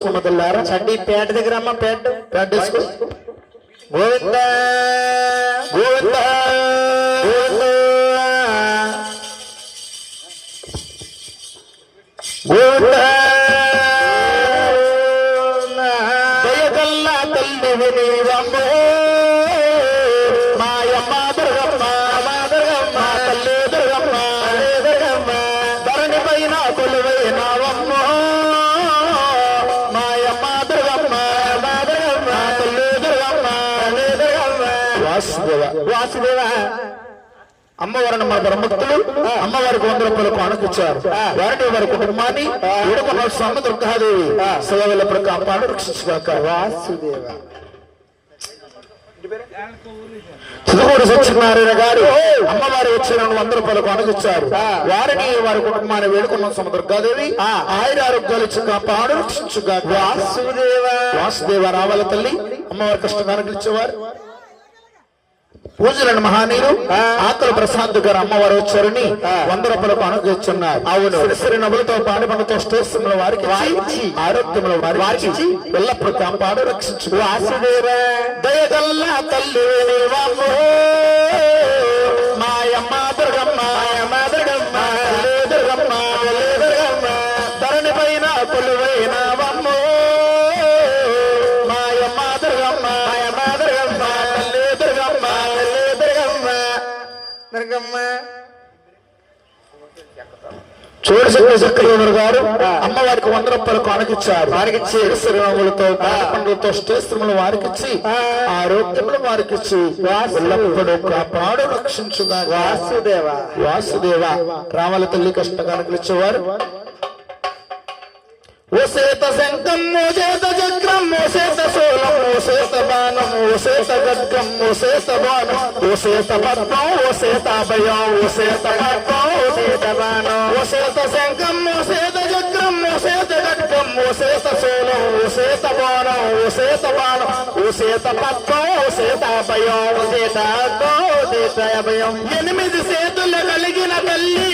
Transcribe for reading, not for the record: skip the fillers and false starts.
చడ్డీ పేట దగ్గర అమ్మ పేట వేసుకో. గోవింద గోవింద గోవింద దయగల్లా తల్లి వినివమ్మో మాయమ్మ దుర్గమ్మ దుర్గమ్మ తల్లి దుర్గమ్మ దుర్గమ్మ ధరణి పైన కొలువైనవమ్మో మాయమ్మ దుర్గమ్మ దుర్గమ్మ తల్లి దుర్గమ్మ దుర్గమ్మ వాసుదేవ వాసుదేవ అమ్మవారిని మన బ్రహ్మభక్తులు అమ్మవారికి 100 రూపాయలకు అనుకిచ్చారు. వారిని వారి కుటుంబాన్ని ఏడుకొండల స్వామి దుర్గాదేవి సేవల కాపాడు రక్షించుగాక. వాసుదేవ చిదుగూరు సత్యనారాయణ గారు అమ్మవారి వచ్చిన 100 రూపాయలకు అనుకిచ్చారు. వారిని వారి కుటుంబాన్ని వేడుకొండల స్వామి దుర్గాదేవి ఆయుర ఆరోగ్యాలు ఇచ్చి కాపాడు రక్షించుగాక. వాసుదేవ వాసుదేవ రావాల తల్లి అమ్మవారి కష్టకానికి ఇచ్చేవారు. పూజలను మహానీరు ఆకలి ప్రశాంత్ గారు అమ్మవారు వచ్చారని 100 రూపాయలకు అనుగ్రహించున్నారు. అవును సిరి నవ్వులతో పాడి పండుతో స్టేషన్ల వారికి ఆరోగ్యంలో వారికి ఎల్లప్పుడూ కాపాడు రక్షించు. వాసుదేవ దయగల్లా తల్లి మాయమ్మ దుర్గమ్మ మాయమ్మ దుర్గమ్మ దుర్గమ్మ దుర్గమ్మ ధరణి పైన కొలువైన వమ్మో మాయమ్మ దుర్గమ్మ మాయమ్మ దుర్గమ్మ తల్లి దుర్గమ్మ చూడశక్తి చక్రవర్తి గారు అమ్మవారికి 100 రూపాయలకు అనుకిచ్చారు. వారికి శ్రీరాములతో పండుగలతో స్తోత్రములు వారికిచ్చి ఆరోగ్యములు వారికిచ్చి ఎల్లప్పుడూ కాపాడు రక్షించుగా. వాసుదేవ వాసుదేవ రామల తల్లి కష్టకానికి ఇచ్చేవారు. ఓసేత శంఖం ఓసేత చక్రం ఓసేత శూలం ఓసేత బాణం ఓసేత గడ్గం ఓసేత బాణం ఓసేత పద్మం ఓసేత అభయం ఓసేత పద్మం ఓసేత బాణం ఓసేత శంఖం ఓసేత చక్రం ఓసేత గడ్గం ఓసేత శూలం ఓసేత బాణం ఓసేత బాణం ఓసేత పద్మం ఓసేత అభయం ఓసేత ఓసేత అభయం 8 చేతులు కలిగిన తల్లి